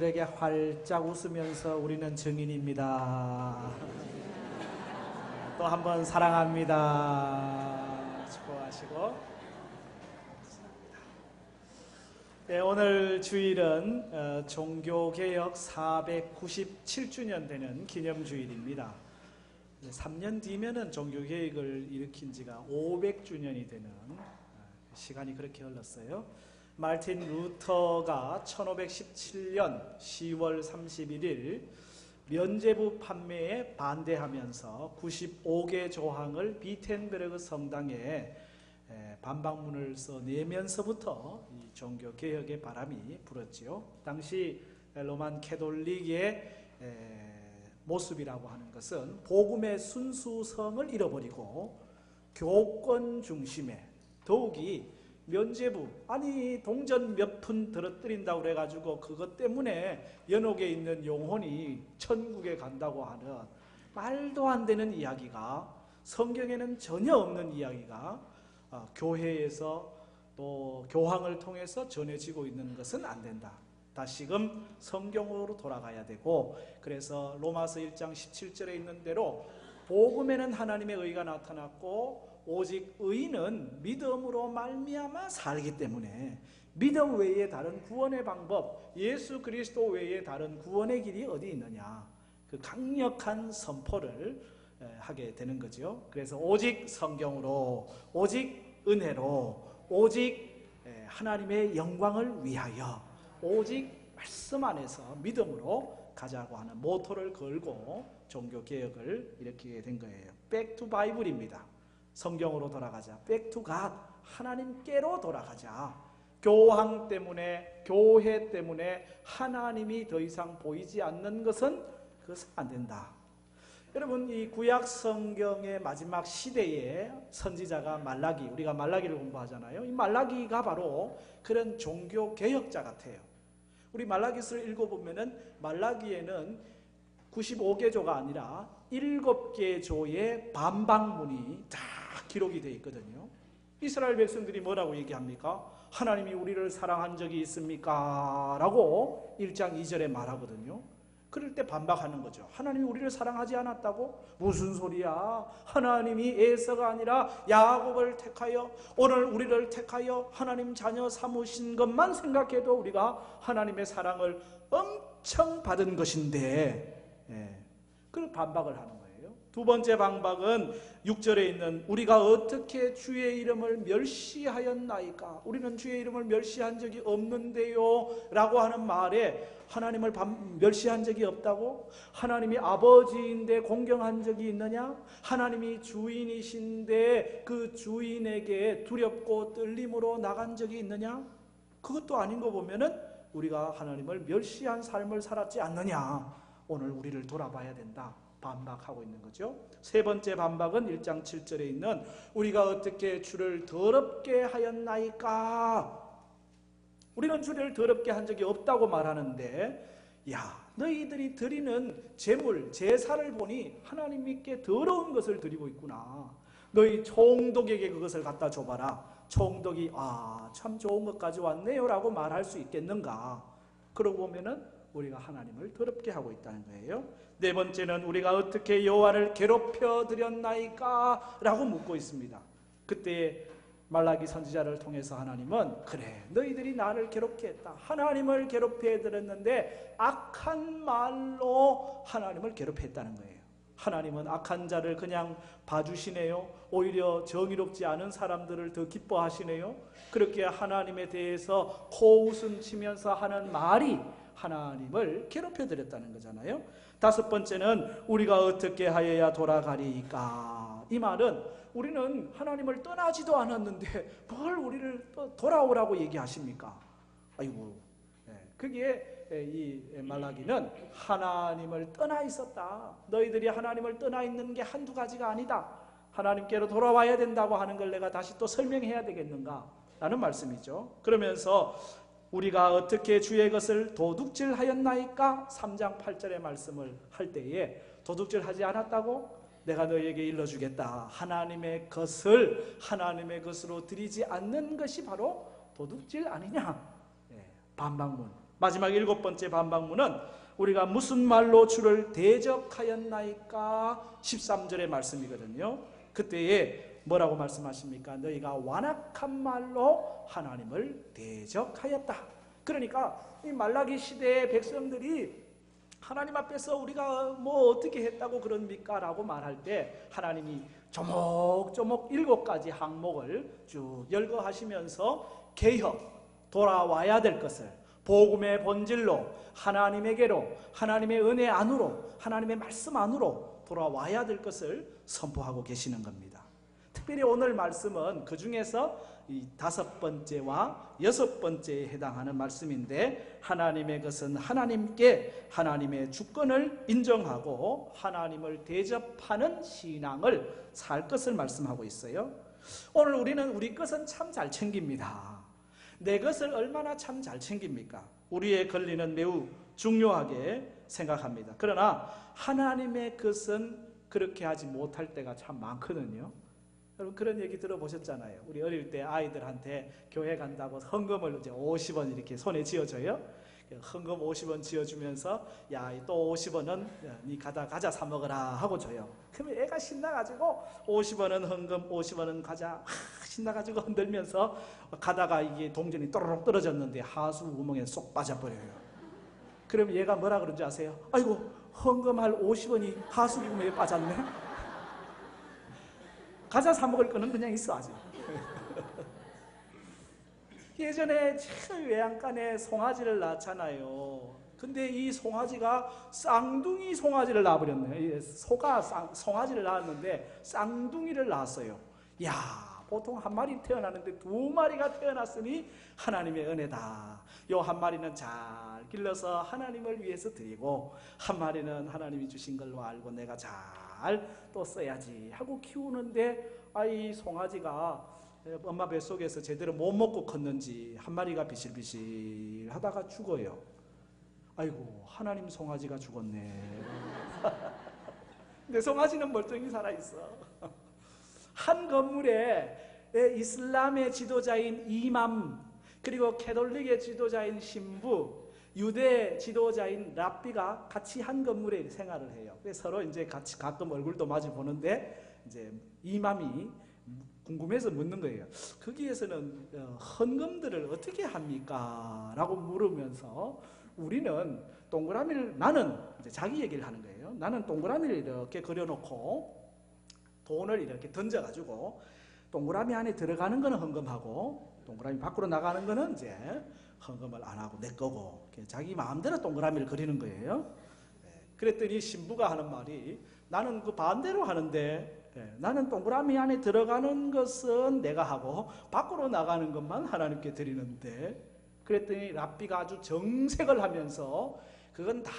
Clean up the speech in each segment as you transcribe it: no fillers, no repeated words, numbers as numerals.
친구들에게 활짝 웃으면서 우리는 증인입니다. 또 한 번 사랑합니다. 축복하시고. 네, 오늘 주일은 종교개혁 497주년 되는 기념주일입니다. 3년 뒤면은 종교개혁을 일으킨 지가 500주년이 되는 시간이 그렇게 흘렀어요. 마르틴 루터가 1517년 10월 31일 면죄부 판매에 반대하면서 95개 조항을 비텐베르그 성당에 반박문을 써내면서부터 이 종교개혁의 바람이 불었지요. 당시 로만 캐톨릭의 모습이라고 하는 것은 복음의 순수성을 잃어버리고 교권 중심에, 더욱이 면죄부, 아니 동전 몇 푼 들어뜨린다고 그래가지고 그것 때문에 연옥에 있는 영혼이 천국에 간다고 하는 말도 안 되는 이야기가, 성경에는 전혀 없는 이야기가 교회에서 또 교황을 통해서 전해지고 있는 것은 안 된다. 다시금 성경으로 돌아가야 되고, 그래서 로마서 1장 17절에 있는 대로 복음에는 하나님의 의가 나타났고 오직 의인은 믿음으로 말미암아 살기 때문에 믿음 외에 다른 구원의 방법, 예수 그리스도 외에 다른 구원의 길이 어디 있느냐, 그 강력한 선포를 하게 되는 거죠. 그래서 오직 성경으로, 오직 은혜로, 오직 하나님의 영광을 위하여, 오직 말씀 안에서 믿음으로 가자고 하는 모토를 걸고 종교개혁을 일으키게 된 거예요. Back to Bible입니다. 성경으로 돌아가자. Back to God. 하나님께로 돌아가자. 교황 때문에, 교회 때문에 하나님이 더 이상 보이지 않는 것은 그것은 안 된다. 여러분, 이 구약 성경의 마지막 시대의 선지자가 말라기, 우리가 말라기를 공부하잖아요. 이 말라기가 바로 그런 종교개혁자 같아요. 우리 말라기서를 읽어보면은 말라기에는 95개 조가 아니라 7개 조의 반박문이 다 기록이 되어 있거든요. 이스라엘 백성들이 뭐라고 얘기합니까? 하나님이 우리를 사랑한 적이 있습니까? 라고 1장 2절에 말하거든요. 그럴 때 반박하는 거죠. 하나님이 우리를 사랑하지 않았다고? 무슨 소리야? 하나님이 에서가 아니라 야곱을 택하여 오늘 우리를 택하여 하나님 자녀 삼으신 것만 생각해도 우리가 하나님의 사랑을 엄청 받은 것인데, 그걸 반박을 하는 거예요. 두 번째 반박은 6절에 있는 우리가 어떻게 주의 이름을 멸시하였나이까? 우리는 주의 이름을 멸시한 적이 없는데요 라고 하는 말에 하나님을 멸시한 적이 없다고? 하나님이 아버지인데 공경한 적이 있느냐? 하나님이 주인이신데 그 주인에게 두렵고 떨림으로 나간 적이 있느냐? 그것도 아닌 거 보면은 우리가 하나님을 멸시한 삶을 살았지 않느냐? 오늘 우리를 돌아봐야 된다. 반박하고 있는 거죠. 세 번째 반박은 1장 7절에 있는 우리가 어떻게 주를 더럽게 하였나이까? 우리는 주를 더럽게 한 적이 없다고 말하는데, 야, 너희들이 드리는 제물, 제사를 보니 하나님께 더러운 것을 드리고 있구나. 너희 총독에게 그것을 갖다 줘봐라. 총독이 참 좋은 것 가져왔네요 라고 말할 수 있겠는가? 그러고 보면은 우리가 하나님을 더럽게 하고 있다는 거예요. 네 번째는 우리가 어떻게 여호와를 괴롭혀 드렸나이까? 라고 묻고 있습니다. 그때 말라기 선지자를 통해서 하나님은 그래, 너희들이 나를 괴롭게 했다. 하나님을 괴롭혀 드렸는데 악한 말로 하나님을 괴롭혀 했다는 거예요. 하나님은 악한 자를 그냥 봐주시네요. 오히려 정의롭지 않은 사람들을 더 기뻐하시네요. 그렇게 하나님에 대해서 코웃음 치면서 하는 말이 하나님을 괴롭혀 드렸다는 거잖아요. 다섯 번째는 우리가 어떻게 하여야 돌아가리까? 이 말은 우리는 하나님을 떠나지도 않았는데 뭘 우리를 돌아오라고 얘기하십니까? 아이고, 그게 이 말라기는 하나님을 떠나 있었다. 너희들이 하나님을 떠나 있는 게 한두 가지가 아니다. 하나님께로 돌아와야 된다고 하는 걸 내가 다시 또 설명해야 되겠는가? 라는 말씀이죠. 그러면서 우리가 어떻게 주의 것을 도둑질하였나이까? 3장 8절의 말씀을 할 때에 도둑질하지 않았다고? 내가 너희에게 일러주겠다. 하나님의 것을 하나님의 것으로 드리지 않는 것이 바로 도둑질 아니냐? 반박문. 마지막 7번째 반박문은 우리가 무슨 말로 주를 대적하였나이까 13절의 말씀이거든요. 그때에 뭐라고 말씀하십니까? 너희가 완악한 말로 하나님을 대적하였다. 그러니까 이 말라기 시대의 백성들이 하나님 앞에서 우리가 뭐 어떻게 했다고 그럽니까? 라고 말할 때 하나님이 조목조목 7가지 항목을 쭉 열거하시면서 개혁, 돌아와야 될 것을 복음의 본질로 하나님에게로, 하나님의 은혜 안으로, 하나님의 말씀 안으로 돌아와야 될 것을 선포하고 계시는 겁니다. 특별히 오늘 말씀은 그 중에서 이 5번째와 6번째에 해당하는 말씀인데, 하나님의 것은 하나님께 하나님의 주권을 인정하고 하나님을 대접하는 신앙을 살 것을 말씀하고 있어요. 오늘 우리는 우리 것은 참 잘 챙깁니다. 내 것을 얼마나 참 잘 챙깁니까? 우리의 권리는 매우 중요하게 생각합니다. 그러나 하나님의 것은 그렇게 하지 못할 때가 참 많거든요. 여러분 그런 얘기 들어보셨잖아요. 우리 어릴 때 아이들한테 교회 간다고 헌금을 이제 50원 이렇게 손에 쥐어줘요. 헌금 50원 쥐어주면서 야, 또 50원은 니 과자 사 먹어라 하고 줘요. 그러면 애가 신나가지고 50원은 헌금, 50원은 과자 신나가지고 흔들면서 가다가 이게 동전이 또르륵 떨어졌는데 하수 구멍에 쏙 빠져버려요. 그럼 얘가 뭐라 그런지 아세요? 아이고 헌금할 50원이 하수 구멍에 빠졌네. 과자 사 먹을 거는 그냥 있어 아직. 예전에 외양간에 송아지를 낳잖아요. 근데 이 송아지가 쌍둥이 송아지를 낳아버렸네. 소가 송아지를 낳았는데 쌍둥이를 낳았어요. 야, 보통 한 마리 태어나는데 2마리가 태어났으니 하나님의 은혜다. 요 한 마리는 잘 길러서 하나님을 위해서 드리고, 한 마리는 하나님이 주신 걸로 알고 내가 잘 또 써야지 하고 키우는데, 이 송아지가 엄마 뱃속에서 제대로 못 먹고 컸는지 한 마리가 비실비실 하다가 죽어요. 아이고, 하나님 송아지가 죽었네. 근데 송아지는 멀쩡히 살아있어. 한 건물에 이슬람의 지도자인 이맘, 그리고 캐톨릭의 지도자인 신부, 유대 지도자인 랍비가 같이 한 건물에 생활을 해요. 그래서 서로 이제 같이 가끔 얼굴도 마주 보는데, 이제 이맘이 궁금해서 묻는 거예요. 거기에서는 헌금들을 어떻게 합니까? 라고 물으면서 우리는 동그라미를, 나는 이제 자기 얘기를 하는 거예요. 나는 동그라미를 이렇게 그려놓고 돈을 이렇게 던져가지고 동그라미 안에 들어가는 거는 헌금하고 동그라미 밖으로 나가는 거는 이제 헌금을 안 하고 내 거고, 자기 마음대로 동그라미를 그리는 거예요. 그랬더니 신부가 하는 말이, 나는 그 반대로 하는데, 나는 동그라미 안에 들어가는 것은 내가 하고 밖으로 나가는 것만 하나님께 드리는데. 그랬더니 랍비가 아주 정색을 하면서, 그건 다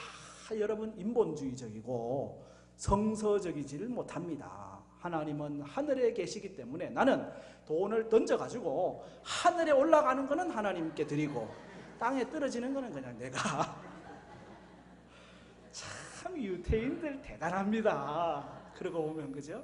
여러분 인본주의적이고 성서적이지를 못합니다. 하나님은 하늘에 계시기 때문에 나는 돈을 던져가지고 하늘에 올라가는 거는 하나님께 드리고 땅에 떨어지는 거는 그냥 내가. 참 유태인들 대단합니다. 그러고 보면, 그죠?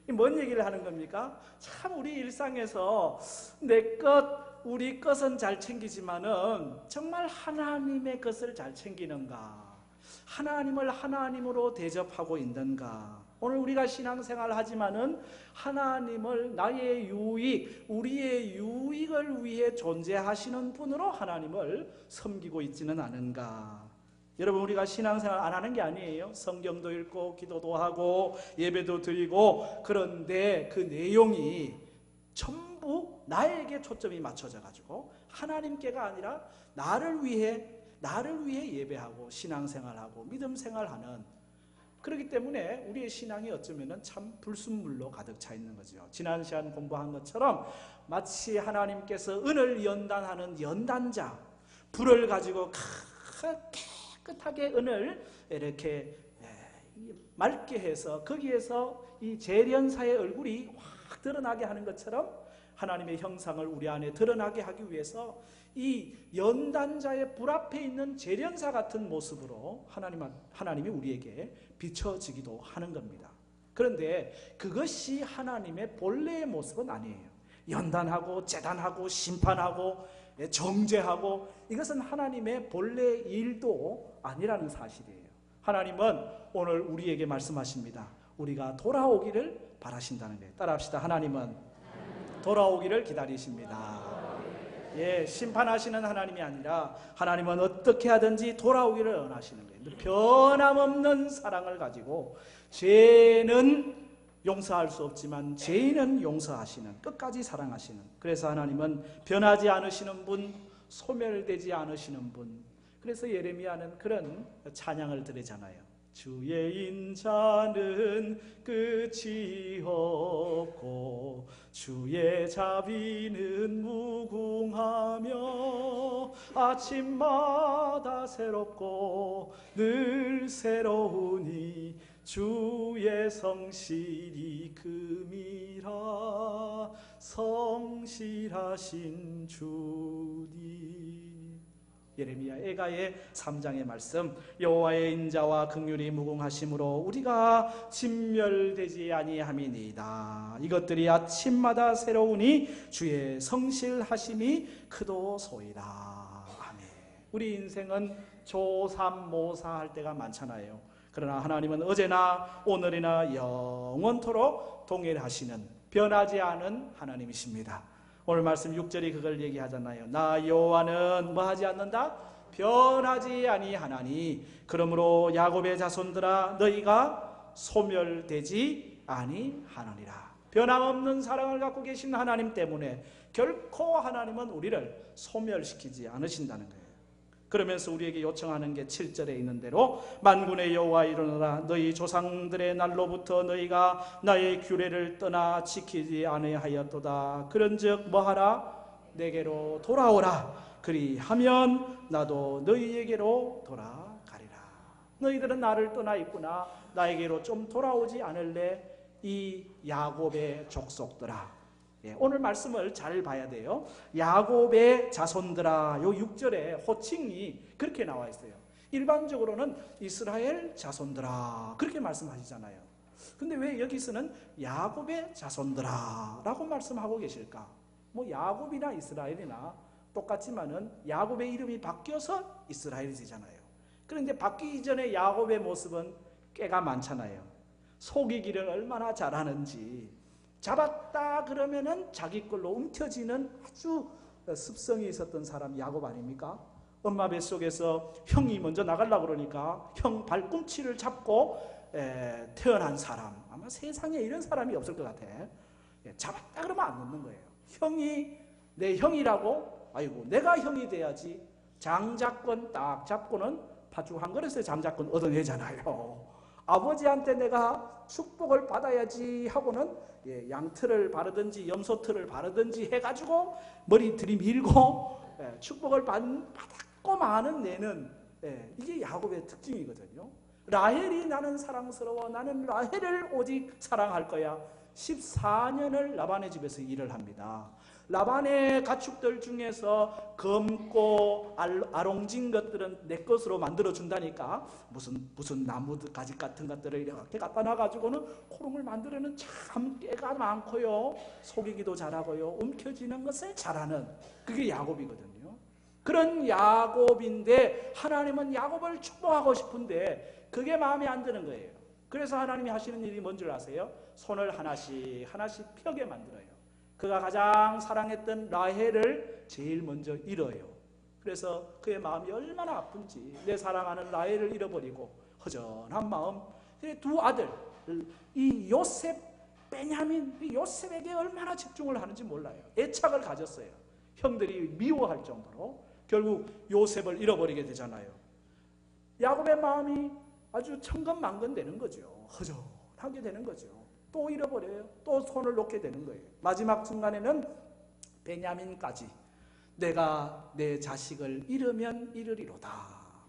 뭔 얘기를 하는 겁니까? 참 우리 일상에서 내 것, 우리 것은 잘 챙기지만은 정말 하나님의 것을 잘 챙기는가? 하나님을 하나님으로 대접하고 있는가? 오늘 우리가 신앙생활을 하지만은 하나님을 나의 유익, 우리의 유익을 위해 존재하시는 분으로 하나님을 섬기고 있지는 않은가? 여러분, 우리가 신앙생활 안 하는 게 아니에요. 성경도 읽고 기도도 하고 예배도 드리고, 그런데 그 내용이 전부 나에게 초점이 맞춰져 가지고 하나님께가 아니라 나를 위해 예배하고 신앙생활하고 믿음생활하는, 그렇기 때문에 우리의 신앙이 어쩌면 참 불순물로 가득 차 있는 거죠. 지난 시간 공부한 것처럼 마치 하나님께서 은을 연단하는 연단자, 불을 가지고 깨끗하게 은을 이렇게 맑게 해서 거기에서 이 재련사의 얼굴이 확 드러나게 하는 것처럼 하나님의 형상을 우리 안에 드러나게 하기 위해서 이 연단자의 불 앞에 있는 재련사 같은 모습으로 하나님이 우리에게 비춰지기도 하는 겁니다. 그런데 그것이 하나님의 본래의 모습은 아니에요. 연단하고 재단하고 심판하고 정죄하고 이것은 하나님의 본래 일도 아니라는 사실이에요. 하나님은 오늘 우리에게 말씀하십니다. 우리가 돌아오기를 바라신다는 거예요. 따라합시다. 하나님은 돌아오기를 기다리십니다. 심판하시는 하나님이 아니라 하나님은 어떻게 하든지 돌아오기를 원하시는 거예요. 변함없는 사랑을 가지고 죄는 용서할 수 없지만 죄인은 용서하시는, 끝까지 사랑하시는, 그래서 하나님은 변하지 않으시는 분, 소멸되지 않으시는 분. 그래서 예레미야는 그런 찬양을 드리잖아요. 주의 인자는 끝이 없고 주의 자비는 무궁하며 아침마다 새롭고 늘 새로우니 주의 성실이 금이라 성실하신 주니. 예레미야 애가의 3장의 말씀, 여호와의 인자와 긍휼이 무궁하심으로 우리가 진멸되지 아니함이니이다. 이것들이 아침마다 새로우니 주의 성실하심이 크도소이다. 아멘. 우리 인생은 조삼모사할 때가 많잖아요. 그러나 하나님은 어제나 오늘이나 영원토록 동일하시는, 변하지 않은 하나님이십니다. 오늘 말씀 6절이 그걸 얘기하잖아요. 나 여호와는 뭐하지 않는다? 변하지 아니하나니 그러므로 야곱의 자손들아 너희가 소멸되지 아니하느니라. 변함없는 사랑을 갖고 계신 하나님 때문에 결코 하나님은 우리를 소멸시키지 않으신다는 거예요. 그러면서 우리에게 요청하는 게 7절에 있는 대로 만군의 여호와 일어나라. 너희 조상들의 날로부터 너희가 나의 규례를 떠나 지키지 아니하였도다. 그런즉 뭐하라? 내게로 돌아오라. 그리하면 나도 너희에게로 돌아가리라. 너희들은 나를 떠나 있구나. 나에게로 좀 돌아오지 않을래? 이 야곱의 족속들아. 오늘 말씀을 잘 봐야 돼요. 야곱의 자손들아, 요 6절에 호칭이 그렇게 나와 있어요. 일반적으로는 이스라엘 자손들아 그렇게 말씀하시잖아요. 근데 왜 여기서는 야곱의 자손들아 라고 말씀하고 계실까? 뭐 야곱이나 이스라엘이나 똑같지만은 야곱의 이름이 바뀌어서 이스라엘이 되잖아요. 그런데 바뀌기 전에 야곱의 모습은 꽤가 많잖아요. 속이기를 얼마나 잘하는지, 잡았다 그러면은 자기 걸로 움켜쥐는 아주 습성이 있었던 사람 야곱 아닙니까? 엄마 뱃속에서 형이 먼저 나가려고 그러니까 형 발꿈치를 잡고 태어난 사람. 아마 세상에 이런 사람이 없을 것 같아. 잡았다 그러면 안 놓는 거예요. 형이 내 형이라고? 아이고 내가 형이 돼야지. 장자권 딱 잡고는 팥죽 한 그릇에 장자권 얻어내잖아요. 아버지한테 내가 축복을 받아야지 하고는 양틀을 바르든지 염소틀을 바르든지 해가지고 머리 들이밀고 축복을 받고 마는 내는 이게 야곱의 특징이거든요. 라헬이 나는 사랑스러워, 나는 라헬을 오직 사랑할 거야. 14년을 라반의 집에서 일을 합니다. 라반의 가축들 중에서 검고 아롱진 것들은 내 것으로 만들어준다니까 무슨 나무 가지 같은 것들을 이렇게 갖다 놔가지고는 코롱을 만들어는 참 깨가 많고요. 속이기도 잘하고요. 움켜쥐는 것을 잘하는 그게 야곱이거든요. 그런 야곱인데 하나님은 야곱을 축복하고 싶은데 그게 마음에 안 드는 거예요. 그래서 하나님이 하시는 일이 뭔 줄 아세요? 손을 하나씩 펴게 만들어요. 그가 가장 사랑했던 라헬을 제일 먼저 잃어요. 그래서 그의 마음이 얼마나 아픈지, 내 사랑하는 라헬을 잃어버리고 허전한 마음. 두 아들, 이 요셉, 베냐민, 이 요셉에게 얼마나 집중을 하는지 몰라요. 애착을 가졌어요. 형들이 미워할 정도로 결국 요셉을 잃어버리게 되잖아요. 야곱의 마음이 아주 천근만근 되는 거죠. 허전하게 되는 거죠. 또 잃어버려요. 또 손을 놓게 되는 거예요. 마지막 순간에는 베냐민까지 내가 내 자식을 잃으면 잃으리로다.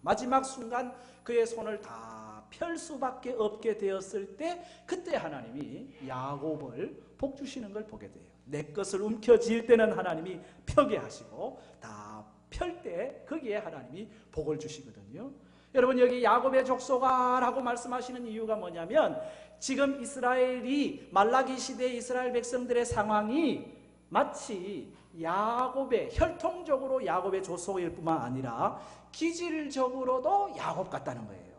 마지막 순간 그의 손을 다 펼 수밖에 없게 되었을 때 그때 하나님이 야곱을 복 주시는 걸 보게 돼요. 내 것을 움켜쥘 때는 하나님이 펴게 하시고 다 펼 때 거기에 하나님이 복을 주시거든요. 여러분 여기 야곱의 족속아라고 말씀하시는 이유가 뭐냐면 지금 이스라엘이 말라기 시대 이스라엘 백성들의 상황이 마치 야곱의 혈통적으로 야곱의 조속일 뿐만 아니라 기질적으로도 야곱 같다는 거예요.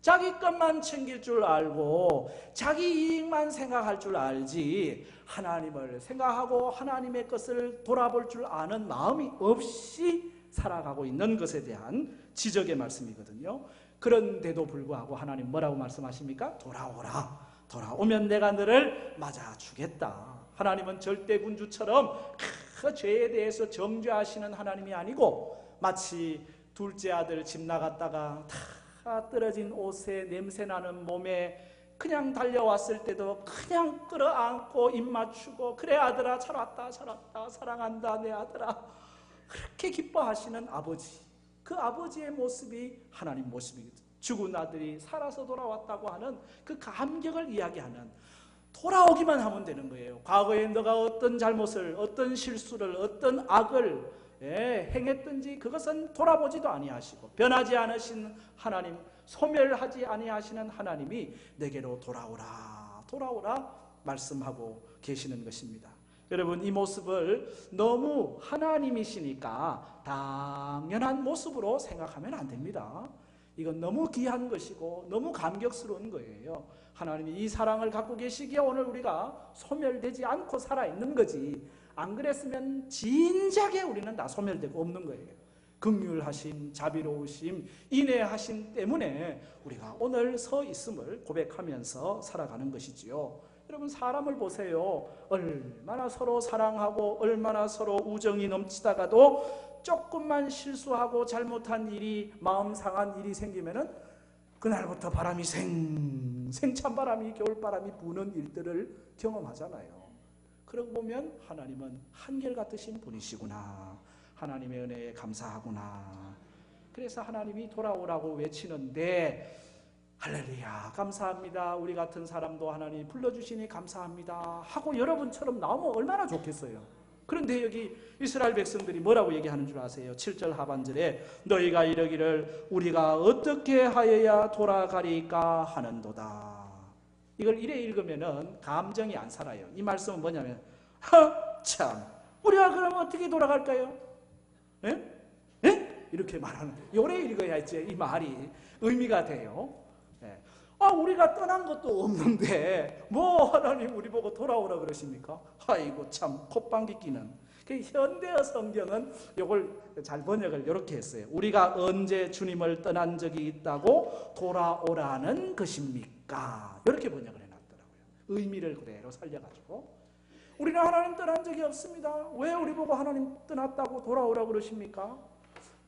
자기 것만 챙길 줄 알고 자기 이익만 생각할 줄 알지 하나님을 생각하고 하나님의 것을 돌아볼 줄 아는 마음이 없이 살아가고 있는 것에 대한 지적의 말씀이거든요. 그런데도 불구하고 하나님 뭐라고 말씀하십니까? 돌아오라. 돌아오면 내가 너를 맞아주겠다. 하나님은 절대군주처럼 그 죄에 대해서 정죄하시는 하나님이 아니고 마치 둘째 아들 집 나갔다가 다 떨어진 옷에 냄새나는 몸에 그냥 달려왔을 때도 그냥 끌어안고 입 맞추고 그래 아들아 잘 왔다 잘 왔다 사랑한다 내 아들아 그렇게 기뻐하시는 아버지, 그 아버지의 모습이 하나님 모습이거든요. 죽은 아들이 살아서 돌아왔다고 하는 그 감격을 이야기하는, 돌아오기만 하면 되는 거예요. 과거에 너가 어떤 잘못을, 어떤 실수를, 어떤 악을 행했든지 그것은 돌아보지도 아니하시고 변하지 않으신 하나님, 소멸하지 아니하시는 하나님이 내게로 돌아오라 돌아오라 말씀하고 계시는 것입니다. 여러분, 이 모습을 너무 하나님이시니까 당연한 모습으로 생각하면 안 됩니다. 이건 너무 귀한 것이고 너무 감격스러운 거예요. 하나님이 이 사랑을 갖고 계시기에 오늘 우리가 소멸되지 않고 살아있는 거지, 안 그랬으면 진작에 우리는 다 소멸되고 없는 거예요. 긍휼하심, 자비로우심, 인애하심 때문에 우리가 오늘 서 있음을 고백하면서 살아가는 것이지요. 여러분, 사람을 보세요. 얼마나 서로 사랑하고 얼마나 서로 우정이 넘치다가도 조금만 실수하고 잘못한 일이, 마음 상한 일이 생기면은 그날부터 바람이 생찬바람이, 겨울바람이 부는 일들을 경험하잖아요. 그러고 보면 하나님은 한결같으신 분이시구나, 하나님의 은혜에 감사하구나. 그래서 하나님이 돌아오라고 외치는데 할렐루야 감사합니다, 우리 같은 사람도 하나님 불러주시니 감사합니다 하고 여러분처럼 나오면 얼마나 좋겠어요. 그런데 여기 이스라엘 백성들이 뭐라고 얘기하는 줄 아세요? 7절 하반절에 너희가 이르기를 우리가 어떻게 하여야 돌아가리까 하는도다. 이걸 이래 읽으면 감정이 안 살아요. 이 말씀은 뭐냐면 참 우리가 그럼 어떻게 돌아갈까요? 예? 예? 이렇게 말하는, 요래 읽어야지 이 말이 의미가 돼요. 예. 우리가 떠난 것도 없는데 뭐 하나님 우리 보고 돌아오라 그러십니까? 아이고 참 콧방귀 끼는. 현대어 성경은 이걸 잘 번역을 이렇게 했어요. 우리가 언제 주님을 떠난 적이 있다고 돌아오라는 것입니까? 이렇게 번역을 해놨더라고요. 의미를 그대로 살려가지고. 우리는 하나님 떠난 적이 없습니다. 왜 우리 보고 하나님 떠났다고 돌아오라 그러십니까?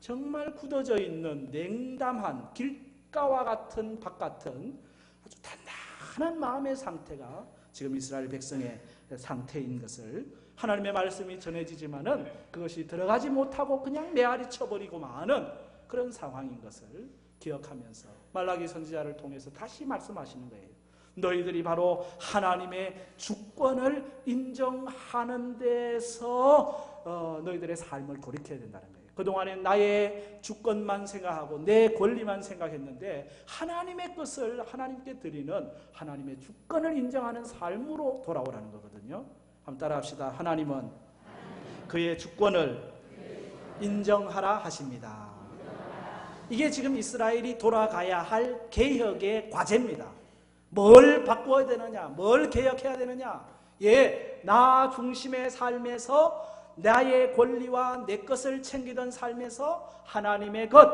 정말 굳어져 있는 냉담한 길가와 같은 박 같은 아주 단단한 마음의 상태가 지금 이스라엘 백성의 상태인 것을 하나님의 말씀이 전해지지만은 그것이 들어가지 못하고 그냥 메아리 쳐버리고 마는 그런 상황인 것을 기억하면서 말라기 선지자를 통해서 다시 말씀하시는 거예요. 너희들이 바로 하나님의 주권을 인정하는 데서 너희들의 삶을 돌이켜야 된다는 거예요. 그동안에 나의 주권만 생각하고 내 권리만 생각했는데 하나님의 것을 하나님께 드리는 하나님의 주권을 인정하는 삶으로 돌아오라는 거거든요. 한번 따라합시다. 하나님은 그의 주권을 인정하라 하십니다. 이게 지금 이스라엘이 돌아가야 할 개혁의 과제입니다. 뭘 바꿔야 되느냐? 뭘 개혁해야 되느냐? 나 중심의 삶에서 나의 권리와 내 것을 챙기던 삶에서 하나님의 것,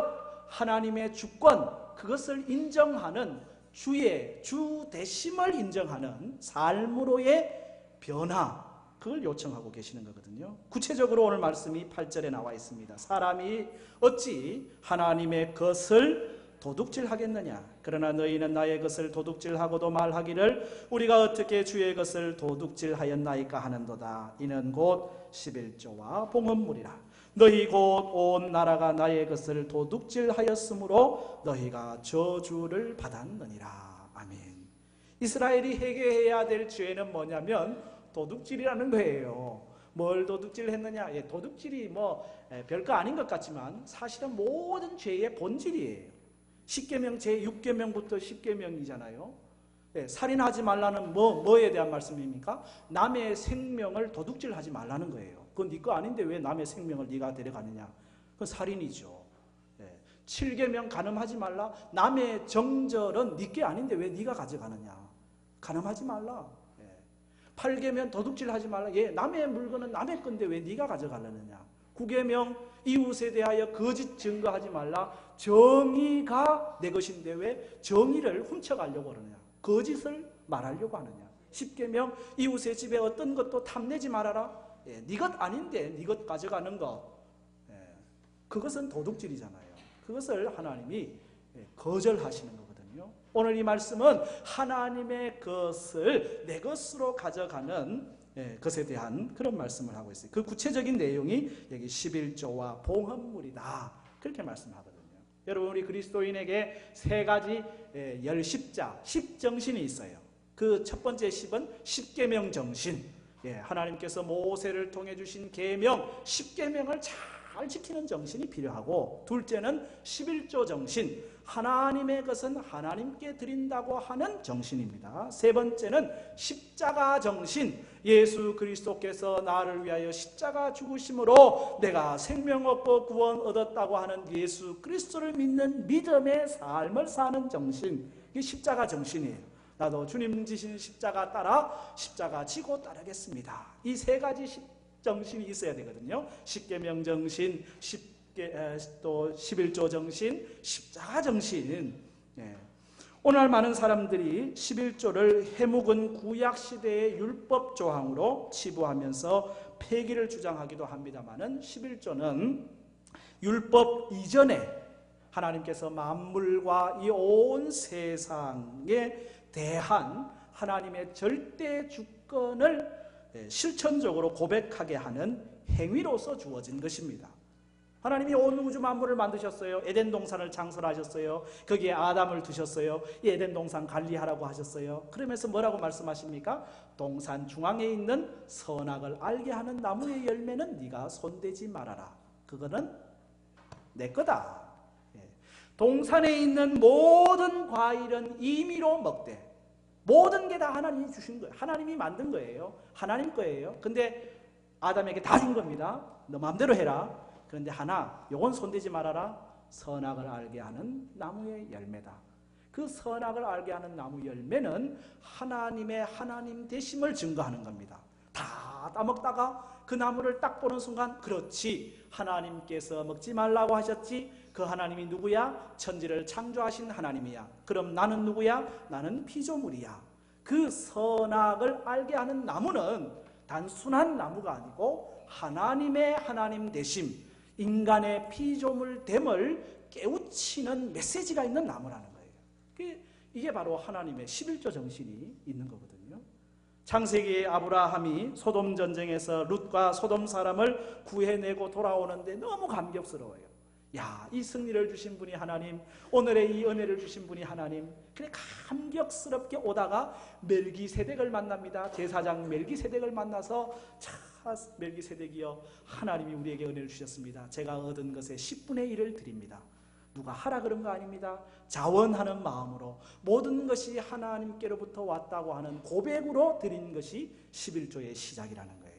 하나님의 주권, 그것을 인정하는 주 대심을 인정하는 삶으로의 변화, 그걸 요청하고 계시는 거거든요. 구체적으로 오늘 말씀이 8절에 나와 있습니다. 사람이 어찌 하나님의 것을 도둑질하겠느냐? 그러나 너희는 나의 것을 도둑질하고도 말하기를 우리가 어떻게 주의 것을 도둑질하였나이까 하는도다. 이는 곧 11조와 봉헌물이라. 너희 곧 온 나라가 나의 것을 도둑질하였으므로 너희가 저주를 받았느니라. 아멘. 이스라엘이 해결해야 될 죄는 뭐냐면 도둑질이라는 거예요. 뭘 도둑질했느냐? 도둑질이 별거 아닌 것 같지만 사실은 모든 죄의 본질이에요. 10계명 제6계명부터 10계명이잖아요. 살인하지 말라는 뭐에 대한 말씀입니까? 남의 생명을 도둑질하지 말라는 거예요. 그건 네 거 아닌데 왜 남의 생명을 네가 데려가느냐. 그건 살인이죠. 7계명 간음하지 말라. 남의 정절은 네 게 아닌데 왜 네가 가져가느냐. 간음하지 말라. 8계명 도둑질하지 말라. 남의 물건은 남의 건데 왜 네가 가져가려느냐. 9계명 이웃에 대하여 거짓 증거하지 말라. 정의가 내 것인데 왜 정의를 훔쳐가려고 그러느냐. 거짓을 말하려고 하느냐. 10계명 이웃의 집에 어떤 것도 탐내지 말아라. 네 것 아닌데 네 것 가져가는 것, 그것은 도둑질이잖아요. 그것을 하나님이 거절하시는 거거든요. 오늘 이 말씀은 하나님의 것을 내 것으로 가져가는 것에 대한 그런 말씀을 하고 있어요. 그 구체적인 내용이 여기 11조와 봉헌물이다, 그렇게 말씀하거든요. 여러분, 우리 그리스도인에게 세 가지 열십자, 십정신이 있어요. 그 첫 번째 십은 십계명 정신. 하나님께서 모세를 통해 주신 계명, 십계명을 잘 지키는 정신이 필요하고, 둘째는 11조 정신, 하나님의 것은 하나님께 드린다고 하는 정신입니다. 세 번째는 십자가 정신, 예수 그리스도께서 나를 위하여 십자가 죽으심으로 내가 생명 얻고 구원 얻었다고 하는 예수 그리스도를 믿는 믿음의 삶을 사는 정신, 이게 십자가 정신이에요. 나도 주님 지신 십자가 따라 십자가 지고 따르겠습니다. 이 세 가지 정신이 있어야 되거든요. 십계명 정신, 또 11조 정신, 십자가 정신. 오늘 많은 사람들이 11조를 해묵은 구약시대의 율법 조항으로 치부하면서 폐기를 주장하기도 합니다마는, 11조는 율법 이전에 하나님께서 만물과 이 온 세상에 대한 하나님의 절대 주권을 실천적으로 고백하게 하는 행위로서 주어진 것입니다. 하나님이 온 우주 만물을 만드셨어요. 에덴 동산을 창설하셨어요. 거기에 아담을 두셨어요. 이 에덴 동산 관리하라고 하셨어요. 그러면서 뭐라고 말씀하십니까? 동산 중앙에 있는 선악을 알게 하는 나무의 열매는 네가 손대지 말아라. 그거는 내 거다. 동산에 있는 모든 과일은 임의로 먹되, 모든 게 다 하나님이 주신 거예요. 하나님이 만든 거예요. 하나님 거예요. 근데 아담에게 다 준 겁니다. 너 마음대로 해라. 그런데 하나, 요건 손대지 말아라. 선악을 알게 하는 나무의 열매다. 그 선악을 알게 하는 나무 열매는 하나님의 하나님 되심을 증거하는 겁니다. 다 따먹다가 그 나무를 딱 보는 순간, 그렇지, 하나님께서 먹지 말라고 하셨지. 그 하나님이 누구야? 천지를 창조하신 하나님이야. 그럼 나는 누구야? 나는 피조물이야. 그 선악을 알게 하는 나무는 단순한 나무가 아니고 하나님의 하나님 되심, 인간의 피조물 됨을 깨우치는 메시지가 있는 나무라는 거예요. 이게 바로 하나님의 11조 정신이 있는 거거든요. 창세기의 아브라함이 소돔 전쟁에서 룻과 소돔 사람을 구해내고 돌아오는데 너무 감격스러워요. 야, 이 승리를 주신 분이 하나님, 오늘의 이 은혜를 주신 분이 하나님. 그래 감격스럽게 오다가 멜기세덱을 만납니다. 제사장 멜기세덱을 만나서, 자, 멜기세덱이여, 하나님이 우리에게 은혜를 주셨습니다. 제가 얻은 것의 10분의 1을 드립니다. 누가 하라 그런 거 아닙니다. 자원하는 마음으로 모든 것이 하나님께로부터 왔다고 하는 고백으로 드린 것이 11조의 시작이라는 거예요.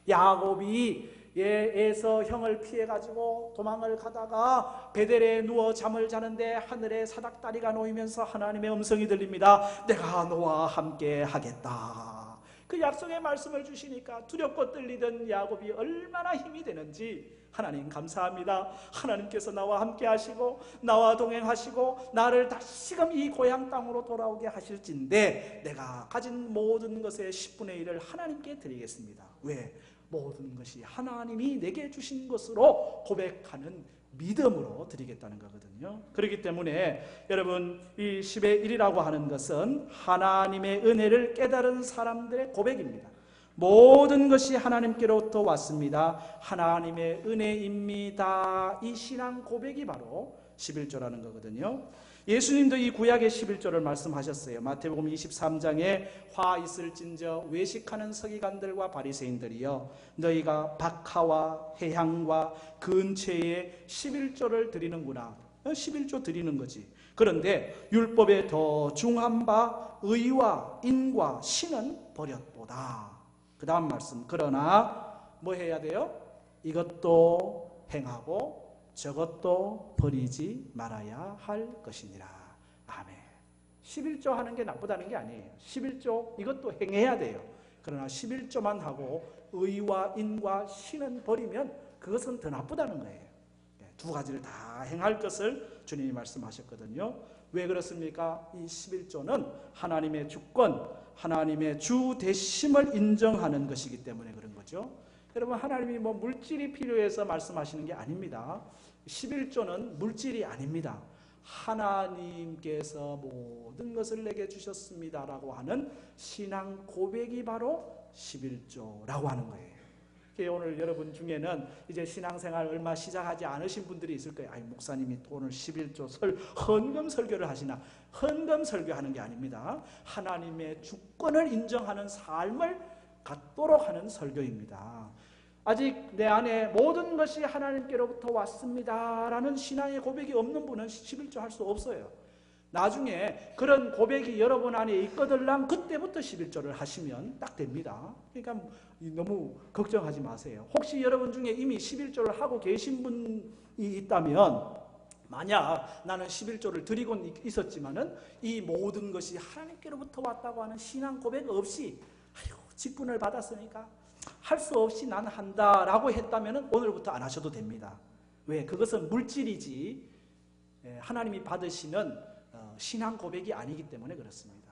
야곱이 에서 형을 피해가지고 도망을 가다가 베델에 누워 잠을 자는데 하늘에 사닥다리가 놓이면서 하나님의 음성이 들립니다. 내가 너와 함께 하겠다. 그 약속의 말씀을 주시니까 두렵고 떨리던 야곱이 얼마나 힘이 되는지, 하나님 감사합니다. 하나님께서 나와 함께 하시고 나와 동행하시고 나를 다시금 이 고향 땅으로 돌아오게 하실진데 내가 가진 모든 것의 10분의 1을 하나님께 드리겠습니다. 왜? 모든 것이 하나님이 내게 주신 것으로 고백하는 믿음으로 드리겠다는 거거든요. 그렇기 때문에 여러분, 이 10의 1이라고 하는 것은 하나님의 은혜를 깨달은 사람들의 고백입니다. 모든 것이 하나님께로부터 왔습니다. 하나님의 은혜입니다. 이 신앙 고백이 바로 11조라는 거거든요. 예수님도 이 구약의 11조를 말씀하셨어요. 마태복음 23장에 화 있을진저 외식하는 서기관들과 바리새인들이여, 너희가 박하와 해향과 근처에 11조를 드리는구나. 11조 드리는 거지. 그런데 율법에 더 중한 바 의와 인과 신은 버렸도다. 그 다음 말씀, 그러나 뭐 해야 돼요? 이것도 행하고 저것도 버리지 말아야 할 것이니라. 아멘. 11조 하는 게 나쁘다는 게 아니에요. 11조 이것도 행해야 돼요. 그러나 11조만 하고 의와 인과 신은 버리면 그것은 더 나쁘다는 거예요. 두 가지를 다 행할 것을 주님이 말씀하셨거든요. 왜 그렇습니까? 이 11조는 하나님의 주권, 하나님의 주 되심을 인정하는 것이기 때문에 그런 거죠. 여러분, 하나님이 뭐 물질이 필요해서 말씀하시는 게 아닙니다. 11조는 물질이 아닙니다. 하나님께서 모든 것을 내게 주셨습니다라고 하는 신앙 고백이 바로 11조라고 하는 거예요. 오늘 여러분 중에는 이제 신앙생활 얼마 시작하지 않으신 분들이 있을 거예요. 아니, 목사님이 또 오늘 11조 헌금 설교를 하시나? 헌금 설교하는 게 아닙니다. 하나님의 주권을 인정하는 삶을 갖도록 하는 설교입니다. 아직 내 안에 모든 것이 하나님께로부터 왔습니다라는 신앙의 고백이 없는 분은 11조 할 수 없어요. 나중에 그런 고백이 여러분 안에 있거들랑 그때부터 11조를 하시면 딱 됩니다. 그러니까 너무 걱정하지 마세요. 혹시 여러분 중에 이미 11조를 하고 계신 분이 있다면, 만약 나는 11조를 드리고 있었지만은 이 모든 것이 하나님께로부터 왔다고 하는 신앙 고백 없이 직분을 받았으니까 할 수 없이 난 한다라고 했다면 오늘부터 안 하셔도 됩니다. 왜? 그것은 물질이지 하나님이 받으시는 신앙 고백이 아니기 때문에 그렇습니다.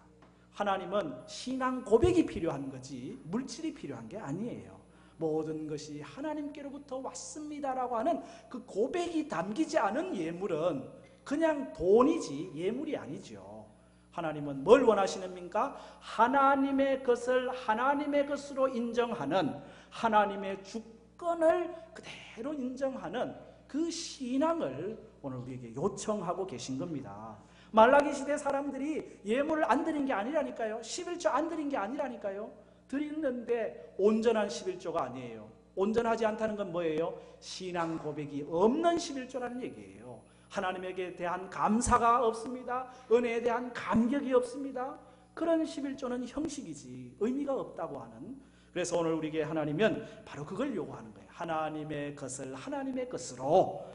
하나님은 신앙 고백이 필요한 거지 물질이 필요한 게 아니에요. 모든 것이 하나님께로부터 왔습니다라고 하는 그 고백이 담기지 않은 예물은 그냥 돈이지 예물이 아니죠. 하나님은 뭘 원하시는입니까? 하나님의 것을 하나님의 것으로 인정하는, 하나님의 주권을 그대로 인정하는 그 신앙을 오늘 우리에게 요청하고 계신 겁니다. 말라기 시대 사람들이 예물을 안 드린 게 아니라니까요. 11조 안 드린 게 아니라니까요. 드리는데 온전한 11조가 아니에요. 온전하지 않다는 건 뭐예요? 신앙 고백이 없는 11조라는 얘기예요. 하나님에게 대한 감사가 없습니다. 은혜에 대한 감격이 없습니다. 그런 11조는 형식이지 의미가 없다고 하는. 그래서 오늘 우리에게 하나님은 바로 그걸 요구하는 거예요. 하나님의 것을 하나님의 것으로,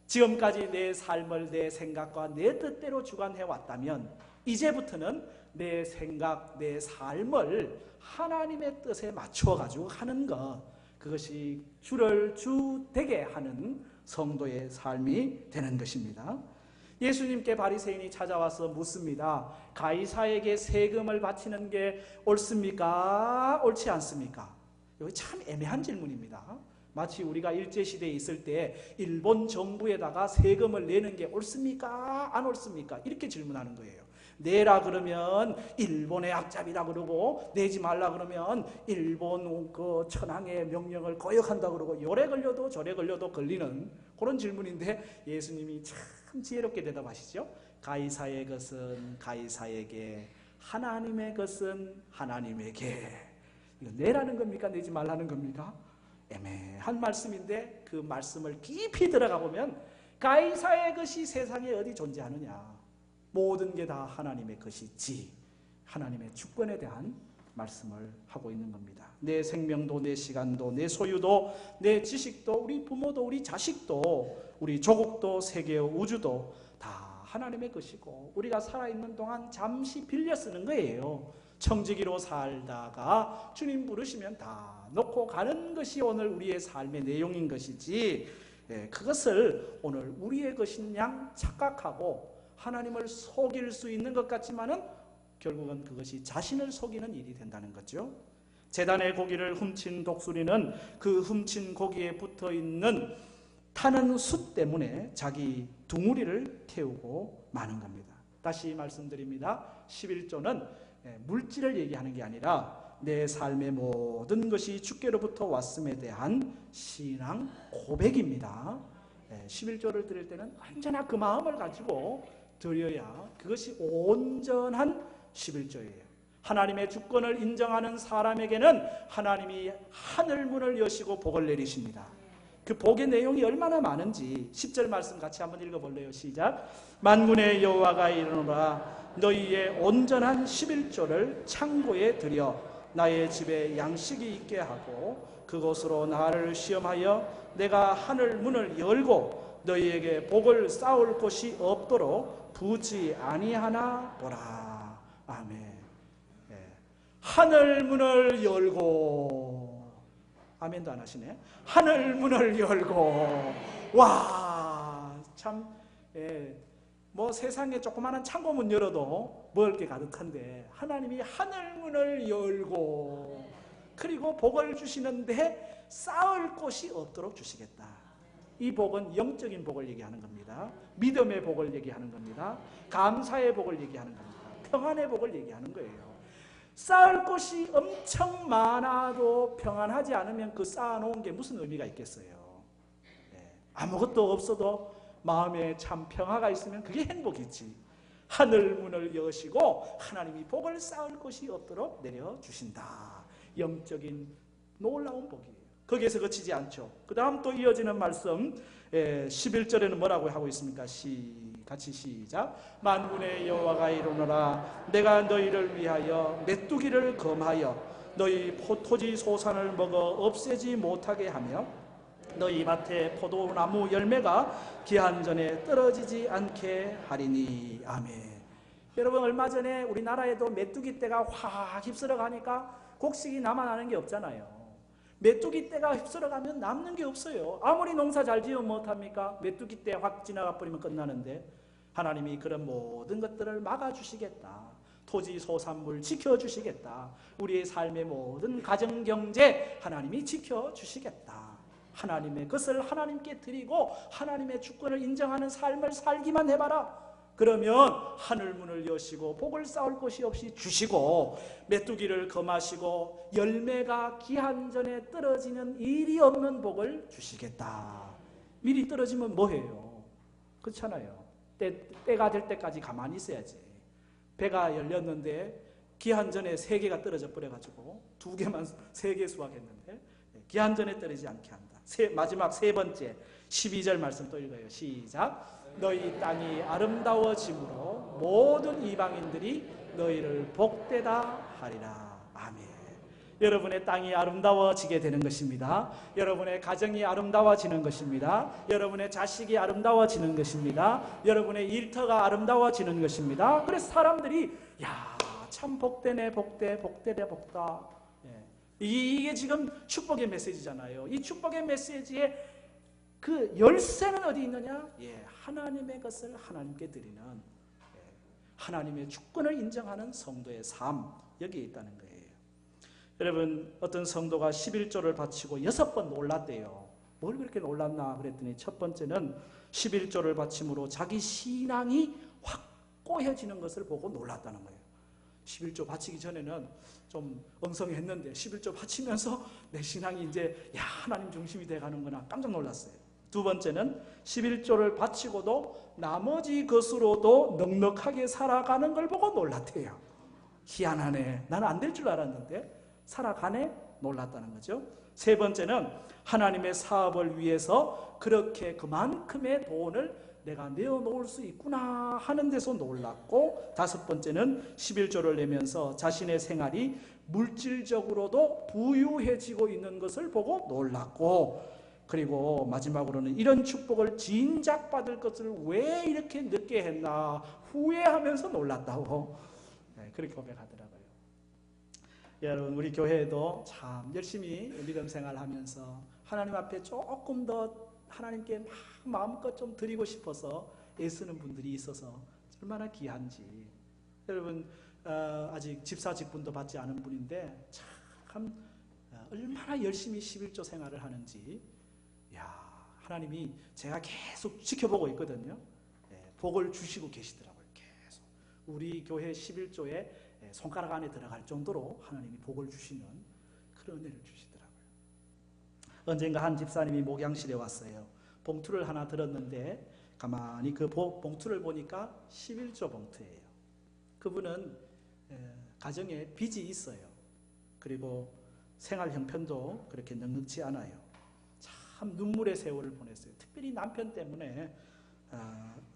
지금까지 내 삶을 내 생각과 내 뜻대로 주관해 왔다면 이제부터는 내 생각, 내 삶을 하나님의 뜻에 맞춰 가지고 하는 것, 그것이 주를 주 되게 하는 성도의 삶이 되는 것입니다. 예수님께 바리새인이 찾아와서 묻습니다. 가이사에게 세금을 바치는 게 옳습니까? 옳지 않습니까? 이거 참 애매한 질문입니다. 마치 우리가 일제시대에 있을 때 일본 정부에다가 세금을 내는 게 옳습니까? 안 옳습니까? 이렇게 질문하는 거예요. 내라 그러면 일본의 앞잡이라 그러고, 내지 말라 그러면 일본 그 천황의 명령을 거역한다 그러고, 요래 걸려도 저래 걸려도 걸리는 그런 질문인데 예수님이 참 지혜롭게 대답하시죠. 가이사의 것은 가이사에게, 하나님의 것은 하나님에게. 이거 내라는 겁니까? 내지 말라는 겁니까? 애매한 말씀인데 그 말씀을 깊이 들어가 보면 가이사의 것이 세상에 어디 존재하느냐, 모든 게 다 하나님의 것이지, 하나님의 주권에 대한 말씀을 하고 있는 겁니다. 내 생명도 내 시간도 내 소유도 내 지식도 우리 부모도 우리 자식도 우리 조국도 세계 우주도 다 하나님의 것이고, 우리가 살아있는 동안 잠시 빌려 쓰는 거예요. 청지기로 살다가 주님 부르시면 다 놓고 가는 것이 오늘 우리의 삶의 내용인 것이지, 그것을 오늘 우리의 것인 양 착각하고 하나님을 속일 수 있는 것 같지만은 결국은 그것이 자신을 속이는 일이 된다는 거죠. 제단의 고기를 훔친 독수리는 그 훔친 고기에 붙어있는 타는 숯 때문에 자기 둥우리를 태우고 마는 겁니다. 다시 말씀드립니다. 11조는 물질을 얘기하는 게 아니라 내 삶의 모든 것이 주께로부터 왔음에 대한 신앙 고백입니다. 11조를 드릴 때는 언제나 그 마음을 가지고 드려야 그것이 온전한 11조예요. 하나님의 주권을 인정하는 사람에게는 하나님이 하늘문을 여시고 복을 내리십니다. 그 복의 내용이 얼마나 많은지 10절 말씀 같이 한번 읽어볼래요? 시작. 만군의 여호와가 이르노라, 너희의 온전한 11조를 창고에 들여 나의 집에 양식이 있게 하고 그곳으로 나를 시험하여 내가 하늘 문을 열고 너희에게 복을 쌓을 곳이 없도록 부지 아니하나 보라. 아멘. 하늘 문을 열고, 아멘도 안 하시네. 하늘 문을 열고, 와, 참, 뭐 세상에 조그마한 창고문 열어도 먹을 게 가득한데 하나님이 하늘 문을 열고 그리고 복을 주시는데 쌓을 곳이 없도록 주시겠다. 이 복은 영적인 복을 얘기하는 겁니다. 믿음의 복을 얘기하는 겁니다. 감사의 복을 얘기하는 겁니다. 평안의 복을 얘기하는 거예요. 쌓을 곳이 엄청 많아도 평안하지 않으면 그 쌓아놓은 게 무슨 의미가 있겠어요? 아무것도 없어도 마음에 참 평화가 있으면 그게 행복이지. 하늘 문을 여시고 하나님이 복을 쌓을 곳이 없도록 내려주신다. 영적인 놀라운 복이에요. 거기에서 그치지 않죠. 그 다음 또 이어지는 말씀 11절에는 뭐라고 하고 있습니까? 같이 시작. 만군의 여호와가 이르노라 내가 너희를 위하여 메뚜기를 검하여 너희 토지 소산을 먹어 없애지 못하게 하며 너희 밭에 포도나무 열매가 기한 전에 떨어지지 않게 하리니. 아멘. 여러분 얼마 전에 우리나라에도 메뚜기 떼가 확 휩쓸어 가니까 곡식이 남아나는 게 없잖아요. 메뚜기 떼가 휩쓸어 가면 남는 게 없어요. 아무리 농사 잘 지으면 못합니까? 메뚜기 떼 확 지나가 버리면 끝나는데 하나님이 그런 모든 것들을 막아주시겠다. 토지 소산물 지켜주시겠다. 우리의 삶의 모든 가정경제 하나님이 지켜주시겠다. 하나님의 것을 하나님께 드리고 하나님의 주권을 인정하는 삶을 살기만 해봐라. 그러면 하늘문을 여시고 복을 쌓을 곳이 없이 주시고 메뚜기를 검하시고 열매가 기한 전에 떨어지는 일이 없는 복을 주시겠다. 미리 떨어지면 뭐해요? 그렇잖아요. 때가 될 때까지 가만히 있어야지. 배가 열렸는데 기한 전에 3개가 떨어져 버려가지고 2개만 3개 수확했는데 기한 전에 떨어지지 않게 한다. 마지막 3번째 12절 말씀 또 읽어요. 시작. 너희 땅이 아름다워짐으로 모든 이방인들이 너희를 복되다 하리라. 아멘. 여러분의 땅이 아름다워지게 되는 것입니다. 여러분의 가정이 아름다워지는 것입니다. 여러분의 자식이 아름다워지는 것입니다. 여러분의 일터가 아름다워지는 것입니다. 그래서 사람들이 참 복되네 복되네 복다. 이게 지금 축복의 메시지잖아요. 이 축복의 메시지의 그 열쇠는 어디 있느냐? 하나님의 것을 하나님께 드리는 하나님의 주권을 인정하는 성도의 삶, 여기에 있다는 거예요. 여러분 어떤 성도가 11조를 바치고 6번 놀랐대요. 뭘 그렇게 놀랐나 그랬더니 첫 번째는 11조를 바침으로 자기 신앙이 확고해지는 것을 보고 놀랐다는 거예요. 11조 바치기 전에는 좀 엉성했는데 11조 바치면서 내 신앙이 이제 하나님 중심이 돼가는구나 깜짝 놀랐어요. 두 번째는 11조를 바치고도 나머지 것으로도 넉넉하게 살아가는 걸 보고 놀랐대요. 희한하네. 나는 안 될 줄 알았는데 살아가네. 놀랐다는 거죠. 세 번째는 하나님의 사업을 위해서 그렇게 그만큼의 돈을 내가 내어놓을 수 있구나 하는 데서 놀랐고, 다섯 번째는 11조를 내면서 자신의 생활이 물질적으로도 부유해지고 있는 것을 보고 놀랐고, 그리고 마지막으로는 이런 축복을 진작받을 것을 왜 이렇게 늦게 했나 후회하면서 놀랐다고 그렇게 고백하더라고요. 여러분 우리 교회에도 참 열심히 믿음 생활하면서 하나님 앞에 조금 더 하나님께 마음껏 좀 드리고 싶어서 애쓰는 분들이 있어서 얼마나 귀한지. 여러분 아직 집사 직분도 받지 않은 분인데 참 얼마나 열심히 11조 생활을 하는지 하나님이 제가 계속 지켜보고 있거든요. 복을 주시고 계시더라고요. 계속 우리 교회 11조에 손가락 안에 들어갈 정도로 하나님이 복을 주시는 그런 은혜를 주시더라고요. 언젠가 한 집사님이 목양실에 왔어요. 봉투를 하나 들었는데 가만히 그 봉투를 보니까 11조 봉투예요. 그분은 가정에 빚이 있어요. 그리고 생활 형편도 그렇게 넉넉지 않아요. 참 눈물의 세월을 보냈어요. 특별히 남편 때문에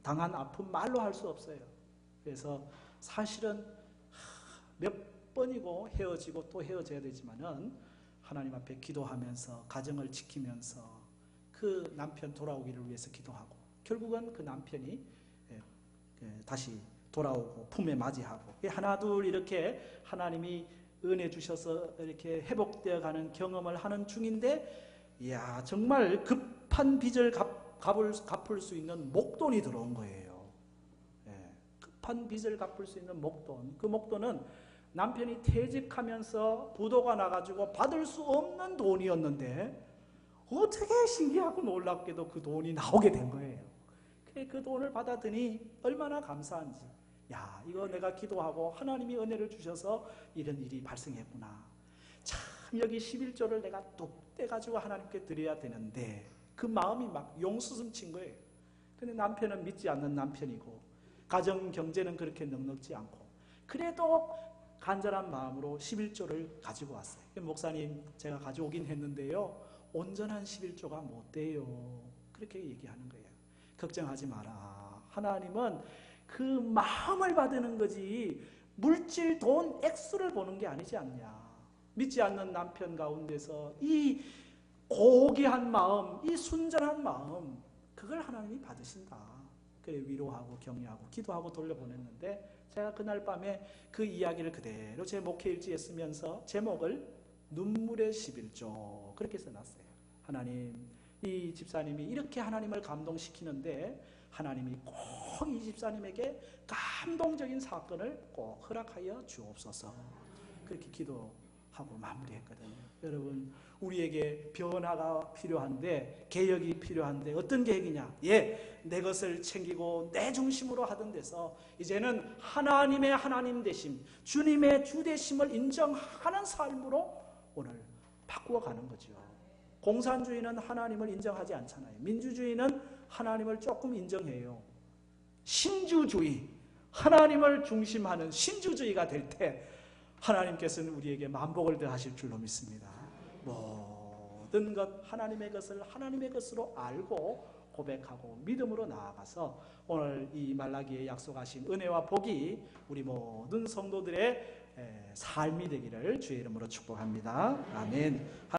당한 아픔 말로 할 수 없어요. 그래서 사실은 몇 번이고 헤어지고 또 헤어져야 되지만은 하나님 앞에 기도하면서 가정을 지키면서 그 남편 돌아오기를 위해서 기도하고 결국은 그 남편이 다시 돌아오고 품에 맞이하고 하나둘 이렇게 하나님이 은혜 주셔서 이렇게 회복되어 가는 경험을 하는 중인데, 이야, 정말 급한 빚을 갚을 수 있는 목돈이 들어온 거예요. 급한 빚을 갚을 수 있는 목돈. 그 목돈은 남편이 퇴직하면서 부도가 나가지고 받을 수 없는 돈이었는데 어떻게 신기하고 놀랍게도 그 돈이 나오게 된 거예요. 그 돈을 받았더니 얼마나 감사한지, 야, 이거 내가 기도하고 하나님이 은혜를 주셔서 이런 일이 발생했구나. 참, 여기 11조를 내가 뚝 떼가지고 하나님께 드려야 되는데 그 마음이 막 용수숨 친 거예요. 근데 남편은 믿지 않는 남편이고 가정 경제는 그렇게 넉넉지 않고, 그래도 간절한 마음으로 11조를 가지고 왔어요. 목사님, 제가 가져오긴 했는데요, 온전한 11조가 못 돼요. 그렇게 얘기하는 거예요. 걱정하지 마라. 하나님은 그 마음을 받는 거지 물질, 돈, 액수를 보는 게 아니지 않냐. 믿지 않는 남편 가운데서 이 고귀한 마음, 이 순전한 마음, 그걸 하나님이 받으신다. 그래 위로하고 격려하고 기도하고 돌려보냈는데, 제가 그날 밤에 그 이야기를 그대로 제 목회일지에 쓰면서 제목을 눈물의 11조 그렇게 써놨어요. 하나님, 이 집사님이 이렇게 하나님을 감동시키는데 하나님이 꼭 이 집사님에게 감동적인 사건을 꼭 허락하여 주옵소서. 그렇게 기도하고 마무리했거든요. 여러분, 우리에게 변화가 필요한데, 개혁이 필요한데 어떤 계획이냐? 내 것을 챙기고 내 중심으로 하던 데서 이제는 하나님의 하나님 되심, 주님의 주 되심을 인정하는 삶으로 오늘 바꾸어가는 거죠. 공산주의는 하나님을 인정하지 않잖아요. 민주주의는 하나님을 조금 인정해요. 신주주의, 하나님을 중심하는 신주주의가 될 때 하나님께서는 우리에게 만복을 더하실 줄로 믿습니다. 모든 것, 하나님의 것을 하나님의 것으로 알고 고백하고 믿음으로 나아가서 오늘 이 말라기에 약속하신 은혜와 복이 우리 모든 성도들의 삶이 되기를 주의 이름으로 축복합니다. 아멘.